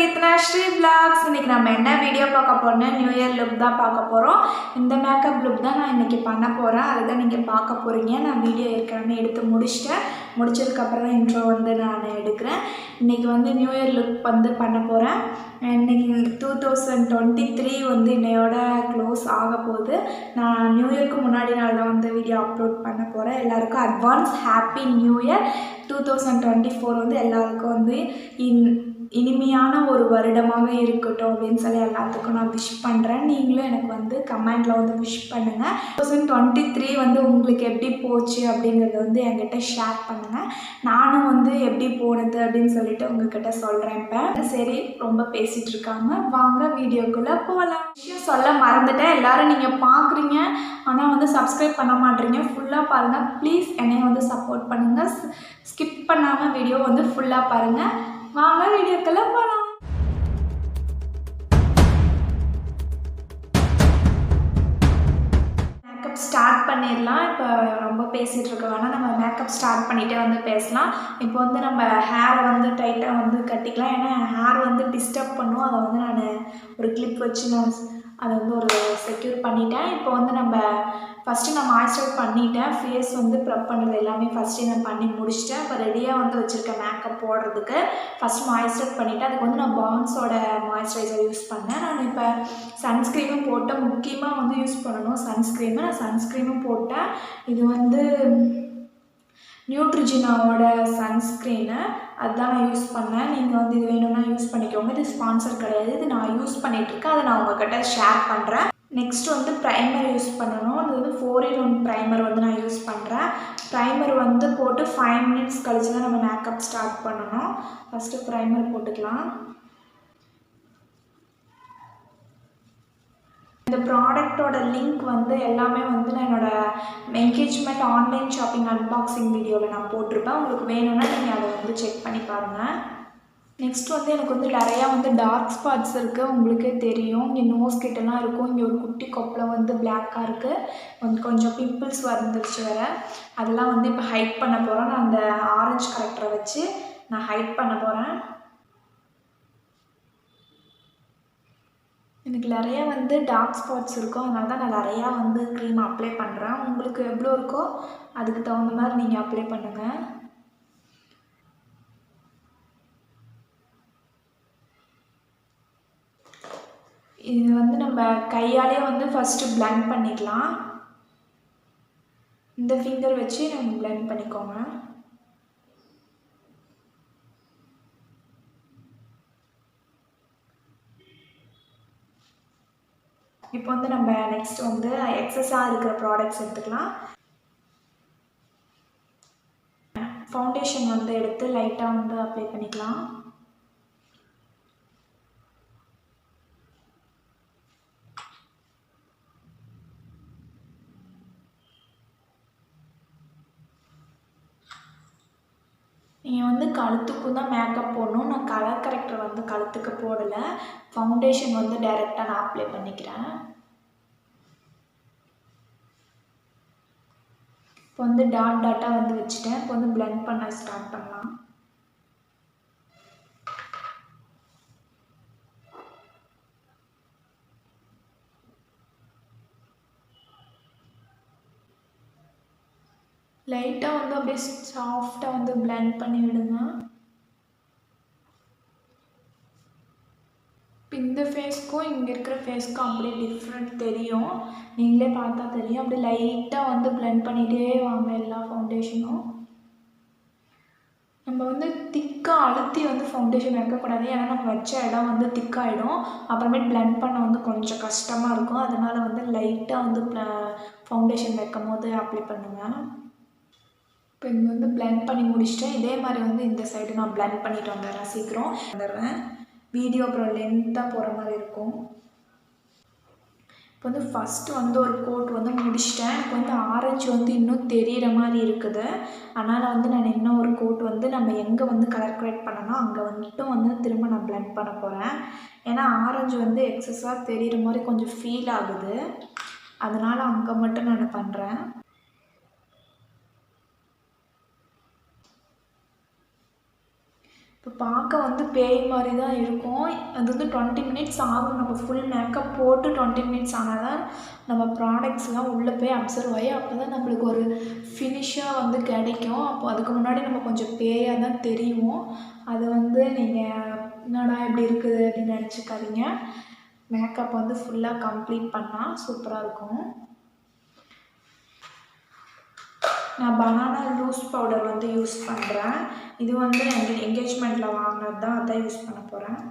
கீர்த்தனாஸ்ரீ vlogs. இன்னைக்கு நம்ம என்ன வீடியோ பார்க்க போறோம்னா நியூ இயர் லுக் தான் பார்க்க போறோம். இந்த மேக்கப் லுக் தான் நான் இன்னைக்கு பண்ண போறேன். அதுதான் நீங்க பார்க்க போறீங்க. நான் வீடியோ ஏற்கனவே எடுத்து முடிச்சிட்டேன். முடிச்சதுக்கு அப்புறம் தான் இன்ட்ரோ வந்து நான் எடுக்கிறேன். இன்னைக்கு வந்து நியூ இயர் லுக் வந்து பண்ண போறேன். இன்னைக்கு 2023 வந்து இன்னையோட க்ளோஸ் ஆக போகுது. நான் நியூ இயர்க்கு முன்னாடி நாள் தான் வந்து வீடியோ அப்லோட் பண்ண போறேன். எல்லாருக்கும் அட்வான்ஸ் ஹாப்பி நியூ இயர் 2024 வந்து எல்லாருக்கும் வந்து இனிமையான ஒரு வருடமாக இருக்கட்டும் அப்படின்னு சொல்லி எல்லாத்துக்கும் நான் விஷ் பண்ணுறேன். நீங்களும் எனக்கு வந்து கமெண்டில் வந்து விஷ் பண்ணுங்கள். 2023 வந்து உங்களுக்கு எப்படி போச்சு அப்படிங்கிறத வந்து என்கிட்ட ஷேர் பண்ணுங்கள். நானும் வந்து எப்படி போனது அப்படின்னு சொல்லிட்டு உங்ககிட்ட சொல்கிறேன். இப்போ சரி, ரொம்ப பேசிகிட்டு இருக்காங்க, வாங்க வீடியோக்குள்ளே போகலாம். விஷயம் சொல்ல மறந்துட்டேன். எல்லோரும் நீங்கள் பார்க்குறீங்க, ஆனால் வந்து சப்ஸ்கிரைப் பண்ண மாட்டேறீங்க. ஃபுல்லாக பாருங்கள் ப்ளீஸ். என்னைய வந்து சப்போர்ட் பண்ணுங்கள். ஸ்கிப் பண்ணாமல் வீடியோ வந்து ஃபுல்லாக பாருங்கள். வாங்க வீடியோக்குள்ள போகலாம். மேக்கப் ஸ்டார்ட் பண்ணிடலாம். இப்போ ரொம்ப பேசிகிட்டு இருக்க வேணால் நம்ம மேக்கப் ஸ்டார்ட் பண்ணிகிட்டே வந்து பேசலாம். இப்போ வந்து நம்ம ஹேர் வந்து டைட்டாக வந்து கட்டிக்கலாம். ஏன்னா ஹேர் வந்து டிஸ்டர்ப் பண்ணும். அதை வந்து நான் ஒரு கிளிப் வச்சு நான் அதை வந்து ஒரு செக்யூர் பண்ணிட்டேன். இப்போ வந்து நம்ம ஃபஸ்ட்டு நான் மாய்ஸ்சரைஸ் பண்ணிட்டேன். ஃபேஸ் வந்து ப்ரெப் பண்ணுறது எல்லாமே ஃபஸ்ட்டு நான் பண்ணி முடிச்சிட்டேன். இப்போ ரெடியாக வந்து வச்சுருக்கேன் மேக்கப் போடுறதுக்கு. ஃபஸ்ட் மாய்ஸ்சரைஸ் பண்ணிவிட்டேன். அதுக்கு வந்து நான் பான்ஸோட மாய்ஸ்சரைசர் யூஸ் பண்ணேன். நான் இப்போ சன்ஸ்க்ரீனும் போட்டேன். முக்கியமாக வந்து யூஸ் பண்ணணும் சன்ஸ்க்ரீனு. நான் சன்ஸ்க்ரீனும் போட்டேன். இது வந்து நியூட்ரிஜினாவோட சன்ஸ்க்ரீனு, அதுதான் நான் யூஸ் பண்ணேன். நீங்கள் வந்து இது வேணும்னா யூஸ் பண்ணிக்கோங்க. இது ஸ்பான்சர் கிடையாது. இது நான் யூஸ் பண்ணிகிட்ருக்கேன். அதை நான் உங்கள்கிட்ட ஷேர் பண்ணுறேன். நெக்ஸ்ட் வந்து ப்ரைமர் யூஸ் பண்ணணும். அது வந்து 4-in-1 ப்ரைமர் வந்து நான் யூஸ் பண்ணுறேன். ப்ரைமர் வந்து போட்டு 5 மினிட்ஸ் கழிச்சு தான் நம்ம மேக்கப் ஸ்டார்ட் பண்ணணும். ஃபஸ்ட்டு ப்ரைமர் போட்டுக்கலாம். இந்த ப்ராடக்டோட லிங்க் வந்து எல்லாமே வந்து நான் என்னோடய என்கேஜ்மெண்ட் ஆன்லைன் ஷாப்பிங் அன்பாக்சிங் வீடியோவில் நான் போட்டிருப்பேன். உங்களுக்கு வேணும்னா நீங்கள் அதை வந்து செக் பண்ணி பாருங்கள். நெக்ஸ்ட் வந்து எனக்கு வந்து நிறையா வந்து டார்க் ஸ்பாட்ஸ் இருக்குது. உங்களுக்கே தெரியும். இங்கே நோஸ் கிட்டலாம் இருக்கும். இங்கே ஒரு குட்டி கொப்பில் வந்து பிளாக்காக இருக்குது. கொஞ்சம் பிம்பிள்ஸ் வந்துருச்சு வேறு. அதெல்லாம் வந்து இப்போ ஹைட் பண்ண போகிறோம். நான் அந்த ஆரஞ்சு கரெக்டரை வச்சு நான் ஹைட் பண்ண போகிறேன். எனக்கு நிறையா வந்து டார்க் ஸ்பாட்ஸ் இருக்கும். அதனால தான் நான் நிறையா வந்து க்ரீம் அப்ளை பண்ணுறேன். உங்களுக்கு எவ்வளோ இருக்கோ அதுக்கு தகுந்த மாதிரி நீங்கள் அப்ளை பண்ணுங்கள். இது வந்து நம்ம கையாலே வந்து ஃபஸ்ட்டு பிளெண்ட் பண்ணிக்கலாம். இந்த ஃபிங்கர் வச்சு நம்ம பிளெண்ட் பண்ணிக்கோங்க. இப்போ வந்து நம்ம நெக்ஸ்ட் வந்து எக்ஸஸாக இருக்கிற ப்ராடக்ட்ஸ் எடுத்துக்கலாம். ஃபவுண்டேஷன் வந்து எடுத்து லைட்டாக வந்து அப்ளை பண்ணிக்கலாம். நீங்கள் வந்து கழுத்துக்கும் தான் மேக்கப் போடணும். நான் கலர் கரெக்டர் வந்து கழுத்துக்கு போடலை. ஃபவுண்டேஷன் வந்து டைரெக்டாக நான் அப்ளை பண்ணிக்கிறேன். இப்போ வந்து டாட்டாக வந்து வச்சுட்டேன். இப்போ வந்து பிளெண்ட் பண்ண ஸ்டார்ட் பண்ணலாம். லைட்டாக வந்து அப்படியே சாஃப்டாக வந்து பிளெண்ட் பண்ணி விடுங்க. இப்போ இந்த ஃபேஸ்க்கும் இங்கே இருக்கிற ஃபேஸ்க்கும் அப்படியே டிஃப்ரெண்ட் தெரியும். நீங்களே பார்த்தா தெரியும். அப்படியே லைட்டாக வந்து பிளெண்ட் பண்ணிகிட்டே வாங்க எல்லா ஃபவுண்டேஷனும். நம்ம வந்து திக்காக அழுத்தி வந்து ஃபவுண்டேஷன் வைக்கக்கூடாது. ஏன்னா நம்ம வச்ச இடம் வந்து திக்காகிடும். அப்புறமேட்டு பிளெண்ட் பண்ண வந்து கொஞ்சம் கஷ்டமாக இருக்கும். அதனால் வந்து லைட்டாக வந்து ஃபவுண்டேஷன் வைக்கும் போது அப்ளை பண்ணுங்கள். இப்போ இங்கே வந்து பிளெண்ட் பண்ணி முடிச்சிட்டேன். இதே மாதிரி வந்து இந்த சைடு நான் பிளெண்ட் பண்ணிட்டு வந்துடுறேன். சீக்கிரம் வந்துடுறேன். வீடியோ அப்புறம் லென்த்தாக போகிற மாதிரி இருக்கும். இப்போ வந்து ஃபஸ்ட்டு வந்து ஒரு கோட் வந்து முடிச்சிட்டேன். எனக்கு வந்து ஆரஞ்சு வந்து இன்னும் தெரிகிற மாதிரி இருக்குது. அதனால் வந்து நான் இன்னும் ஒரு கோட் வந்து நம்ம எங்கே வந்து கலர் கரெக்ட் பண்ணணும் அங்கே வந்துட்டு வந்து திரும்ப நான் பிளெண்ட் பண்ண போகிறேன். ஏன்னா ஆரஞ்சு வந்து எக்ஸஸாக தெரிகிற மாதிரி கொஞ்சம் ஃபீல் ஆகுது. அதனால் அங்கே மட்டும் நான் பண்ணுறேன். இப்போ பார்க்க வந்து பேய் மாதிரி தான் இருக்கும். அது வந்து 20 மினிட்ஸ் ஆகும். நம்ம ஃபுல் மேக்கப் போட்டு 20 மினிட்ஸ் ஆனால் தான் நம்ம ப்ராடக்ட்ஸ்லாம் உள்ளே போய் அப்சர்வ் ஆகி அப்போ தான் நம்மளுக்கு ஒரு ஃபினிஷாக வந்து கிடைக்கும். அப்போ அதுக்கு முன்னாடி நம்ம கொஞ்சம் பேயாக தான் தெரியும். அது வந்து நீங்கள் என்னடா இப்படி இருக்குது அப்படின்னு நினச்சிக்காதீங்க. மேக்கப் வந்து ஃபுல்லாக கம்ப்ளீட் பண்ணால் சூப்பராக இருக்கும். நான் பனானா லூஸ் பவுடர் வந்து யூஸ் பண்ணுறேன். இது வந்து எங்கேஜ்மெண்ட்டில் வாங்கினது தான், அதான் யூஸ் பண்ண போகிறேன்.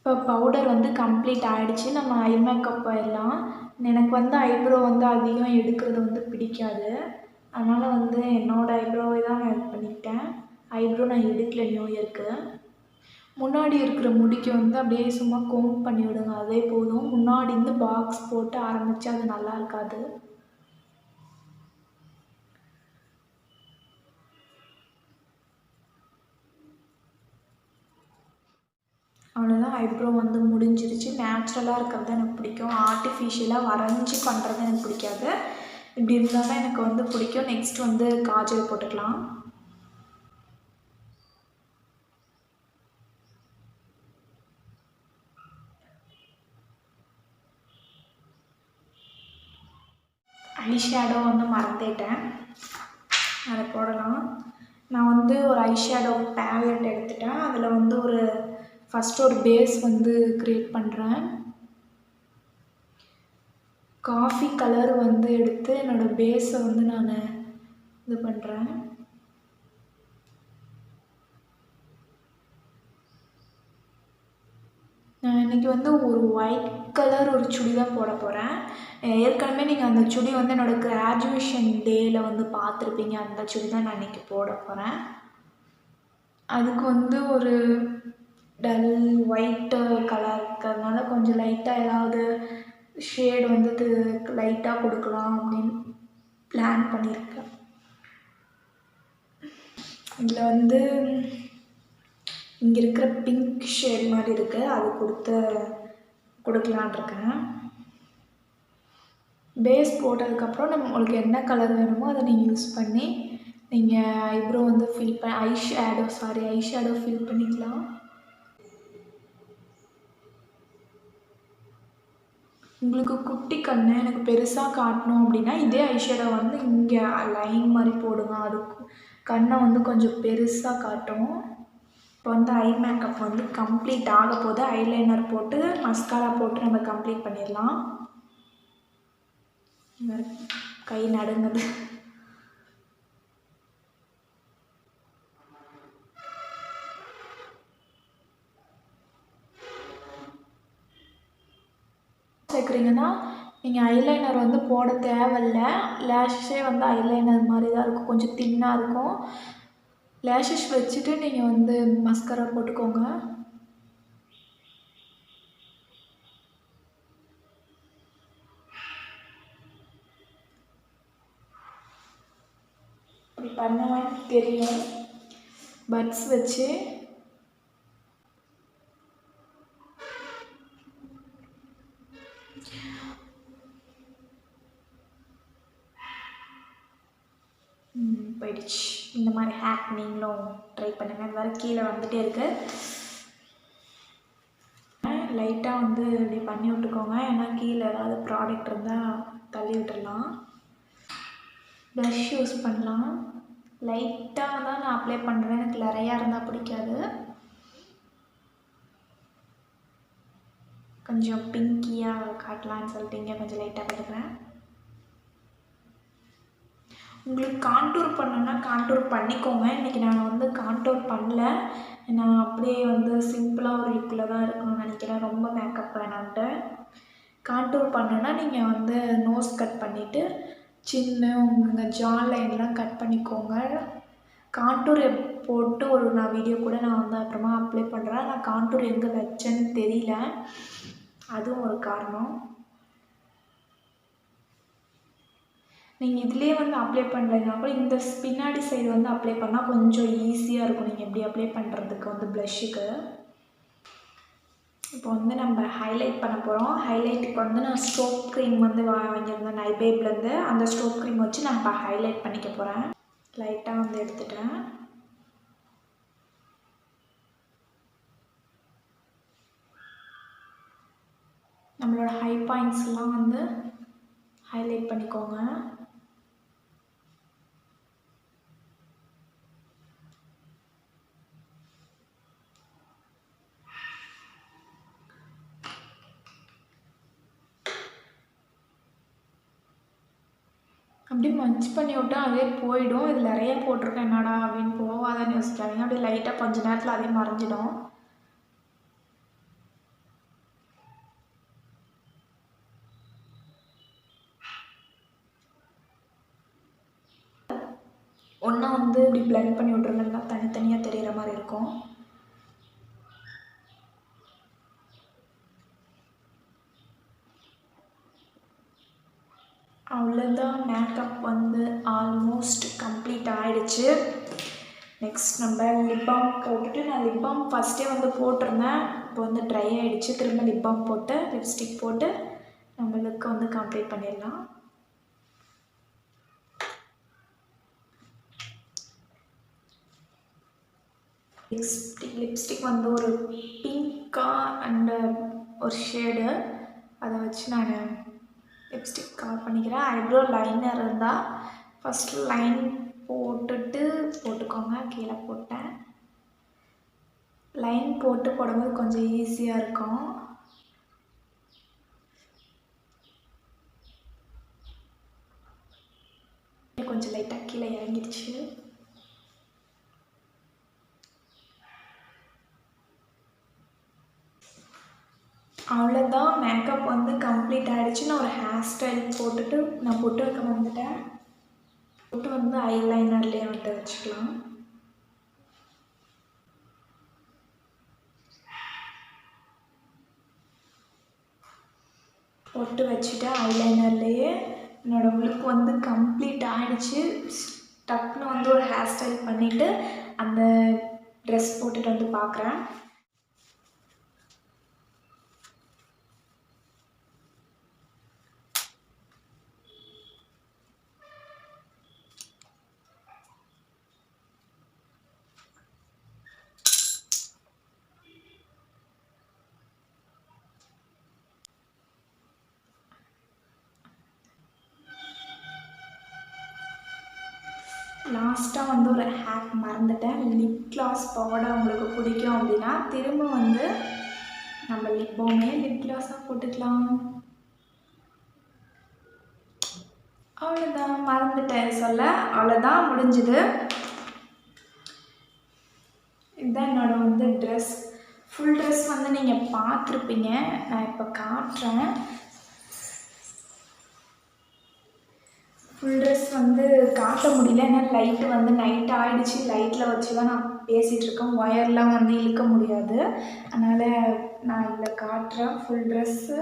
இப்போ பவுடர் வந்து கம்ப்ளீட் ஆகிடுச்சு. நம்ம ஐ மேக்கப் போயிடலாம். எனக்கு வந்து ஐப்ரோ வந்து அதிகம் எடுக்கிறது வந்து பிடிக்காது. அதனால் வந்து என்னோடய ஐப்ரோவை தான் நான் இது பண்ணிக்கிட்டேன். ஐப்ரோ நான் எடுக்கல நியூ இயருக்கு. முன்னாடி இருக்கிற முடிக்கு வந்து அப்படியே சும்மா கோம் பண்ணி விடுங்க, அதே போதும். முன்னாடி இருந்து பாக்ஸ் போட்டு ஆரம்பித்தா அது நல்லா இருக்காது. அவ்வளோதான், ஐப்ரோ வந்து முடிஞ்சிருச்சு. நேச்சுரலாக இருக்கிறது எனக்கு பிடிக்கும். ஆர்டிஃபிஷியலாக வரைஞ்சி பண்ணுறது எனக்கு பிடிக்காது. இப்படி இருந்தால் தான் எனக்கு வந்து பிடிக்கும். நெக்ஸ்ட் வந்து காஜல் போட்டுக்கலாம். ஐ ஷேடோ வந்து மறந்துட்டேன், அதை போடலாம். நான் வந்து ஒரு ஐ ஷேடோ பேலட் எடுத்துட்டேன். அதில் வந்து ஃபஸ்ட்டு ஒரு பேஸ் வந்து க்ரியேட் பண்ணுறேன். காஃபி கலர் வந்து எடுத்து என்னோடய பேஸை வந்து நான் இது பண்ணுறேன். நான் இன்றைக்கி வந்து ஒரு ஒயிட் கலர் ஒரு சுடி தான் போட போகிறேன். ஏற்கனவே நீங்கள் அந்த சுடி வந்து என்னோடய கிராஜுவேஷன் டேயில் வந்து பார்த்துருப்பீங்க. அந்த சுடி தான் நான் இன்றைக்கி போட போகிறேன். அதுக்கு வந்து ஒரு டல் ஒயிட்டு கலர் இருக்கிறதுனால கொஞ்சம் லைட்டாக ஏதாவது ஷேட் வந்து லைட்டாக கொடுக்கலாம் அப்படின்னு பிளான் பண்ணியிருக்கேன். இதில் வந்து இங்கே இருக்கிற பிங்க் ஷேட் மாதிரி இருக்குது, அது கொடுக்கலான் இருக்கேன். பேஸ் போட்டதுக்கப்புறம் உங்களுக்கு என்ன கலர் வேணுமோ அதை நீங்கள் யூஸ் பண்ணி நீங்கள் ஐப்ரோ வந்து ஐ ஷேடோ ஃபில் பண்ணிக்கலாம். உங்களுக்கு குட்டி கண்ணு எனக்கு பெருசாக காட்டணும் அப்படின்னா இதே ஐஷேடோ வந்து இங்கே லைன் மாதிரி போடுங்க. அது கண்ணை வந்து கொஞ்சம் பெருசாக காட்டும். இப்போ வந்து ஐ மேக்கப் வந்து கம்ப்ளீட் ஆக போது. ஐலைனர் போட்டு மஸ்காரா போட்டு நம்ம கம்ப்ளீட் பண்ணிடலாம். கை நடுங்குது. சேர்க்குறீங்கன்னா நீங்கள் ஐலைனர் வந்து போட தேவையில்ல. லேஷஸே வந்து ஐலைனர் மாதிரி தான் இருக்கும், கொஞ்சம் தின்னாக இருக்கும். லேஷஸ் வச்சுட்டு நீங்கள் வந்து மஸ்கரா போட்டுக்கோங்க. இப்படி பண்ணலாம் தெரியும். பட்ஸ் வச்சு போயிடுச்சு. இந்த மாதிரி ஹேக் நீங்களும் ட்ரை பண்ணுங்கள். இது வேறு கீழே வந்துகிட்டே இருக்குது. லைட்டாக வந்து இப்படி பண்ணி விட்டுக்கோங்க, ஏன்னா கீழே ஏதாவது ப்ராடக்ட் இருந்தால் தள்ளி விட்டுடலாம். ப்ளஷ் யூஸ் பண்ணலாம். லைட்டாக தான் நான் அப்ளை பண்ணுறேன், எனக்கு நிறையா இருந்தால் பிடிக்காது. கொஞ்சம் பிங்கியாக காட்டலான்னு சொல்லிட்டு இங்கே கொஞ்சம் லைட்டாக பண்ணுறேன். உங்களுக்கு கான்டூர் பண்ணணுன்னா கான்டூர் பண்ணிக்கோங்க. இன்றைக்கி நான் வந்து கான்டூர் பண்ணல, நான் அப்படியே வந்து சிம்பிளாக ஒரு லுக்கில் தான் இருக்கணும்னு நினைக்கிறேன். ரொம்ப மேக்கப் வேணான்ட்டு. கான்டூர் பண்ணணுன்னா நீங்கள் வந்து நோஸ் கட் பண்ணிவிட்டு சின்ன உங்கள் ஜா லைன்லாம் கட் பண்ணிக்கோங்க. கான்டூர் போட்டு நான் வீடியோ கூட நான் வந்து அப்புறமா அப்ளை பண்ணுறேன். நான் கான்டூர் எங்கே வச்சேன்னு தெரியல, அதுவும் ஒரு காரணம். நீங்கள் இதிலே வந்து அப்ளை பண்ணுறதுனா கூட இந்த பின்னாடி சைடு வந்து அப்ளை பண்ணால் கொஞ்சம் ஈஸியாக இருக்கும் நீங்கள் எப்படி அப்ளை பண்ணுறதுக்கு வந்து ப்ளஷ்ஷுக்கு. இப்போ வந்து நம்ம ஹைலைட் பண்ண போகிறோம். ஹைலைட்டுக்கு வந்து நான் ஸ்ட்ரோக் க்ரீம் வந்து வாங்கியிருந்தேன் நைபேப்லேருந்து. அந்த ஸ்ட்ரோக் க்ரீம் வச்சு நான் இப்போ ஹைலைட் பண்ணிக்க போகிறேன். லைட்டாக வந்து எடுத்துட்டேன். நம்மளோட ஹை பாயிண்ட்ஸ்லாம் வந்து ஹைலைட் பண்ணிக்கோங்க. அப்படியே மஞ்ச் பண்ணி விட்டா அதே போயிடும். இது நிறைய போட்டிருக்கேன் என்னடா அப்படின்னு போகாதான்னு யோசிக்காதீங்க. அப்படியே லைட்டாக கொஞ்ச நேரத்தில் அதே மறைஞ்சிடும். ஒன்றா வந்து இப்படி பிளெண்ட் பண்ணி விட்ருங்கன்னா தனித்தனியாக தெரிகிற மாதிரி இருக்கும். அவ்வளோதான், மேக்கப் வந்து ஆல்மோஸ்ட் கம்ப்ளீட் ஆகிடுச்சு. நெக்ஸ்ட் நம்ம லிப் பாம் போட்டுட்டு, நான் லிப் பாம் ஃபஸ்ட்டே வந்து போட்டிருந்தேன். இப்போ வந்து ட்ரை ஆகிடுச்சு. திரும்ப லிப் பாம் போட்டு லிப்ஸ்டிக் போட்டு நம்ம லுக்கை வந்து கம்ப்ளீட் பண்ணிடலாம். லிப்ஸ்டிக் வந்து ஒரு பிங்காக அண்டு ஒரு ஷேடு, அதை வச்சு நான் லிப்ஸ்டிக் கவர் பண்ணிக்கிறேன். ஐப்ரோ லைனர் இருந்தால் ஃபஸ்ட்டு லைன் போட்டுட்டு போட்டுக்கோங்க. கீழே போட்டேன். லைன் போட்டு போடும்போது கொஞ்சம் ஈஸியாக இருக்கும். கொஞ்சம் லைட்டாக கீழே இறங்கிடுச்சு. அவ்வளோதான், மேக்கப் வந்து கம்ப்ளீட் ஆகிடுச்சு. நான் ஒரு ஹேர் ஸ்டைல் போட்டுட்டு நான் பொட்டு வைக்க வந்துட்டேன். பொட்டு வந்து ஐலைனர்லேயே வந்து வச்சுக்கலாம். பொட்டு வச்சுட்டு ஐலைனர்லேயே என்னோடய லுக் வந்து கம்ப்ளீட் ஆகிடுச்சு. டக்குன்னு வந்து ஒரு ஹேர் ஸ்டைல் பண்ணிவிட்டு அந்த ட்ரெஸ் போட்டுட்டு வந்து பார்க்குறேன். லாஸ்ட்டாக வந்து ஒரு ஹேக் மறந்துட்டேன். லிப் கிளாஸ் பவுடர் உங்களுக்கு பிடிக்கும் அப்படின்னா திரும்ப வந்து நம்ம லிப் பாமே லிப் கிளாஸாக போட்டுக்கலாம். அவ்வளோதான், மறந்துட்டேன் சொல்ல. அவ்வளோதான், முடிஞ்சுது. இதுதான் என்னோட வந்து ட்ரெஸ். ஃபுல் ட்ரெஸ் வந்து நீங்கள் பார்த்துருப்பீங்க. நான் இப்போ காட்டுறேன். ஃபுல் ட்ரெஸ் வந்து காட்ட முடியல, ஏன்னா லைட்டு வந்து நைட் ஆகிடுச்சு. லைட்டில் வச்சு தான் நான் பேசிகிட்ருக்கேன். ஒயர்லாம் வந்து இழுக்க முடியாது. அதனால் நான் இதில் காட்டுறேன் ஃபுல் ட்ரெஸ்ஸு.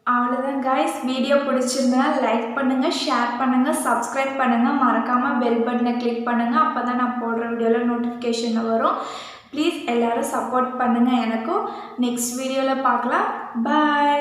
அவ்வளோதான் கைஸ், வீடியோ பிடிச்சிருந்தா லைக் பண்ணுங்கள், ஷேர் பண்ணுங்கள், சப்ஸ்கிரைப் பண்ணுங்கள். மறக்காமல் பெல் பட்டனை கிளிக் பண்ணுங்கள். அப்போ தான் நான் போடுற வீடியோவில் நோட்டிஃபிகேஷனில் வரும். ப்ளீஸ் எல்லோரும் சப்போர்ட் பண்ணுங்கள் எனக்கும். நெக்ஸ்ட் வீடியோவில் பார்க்கலாம். பாய்.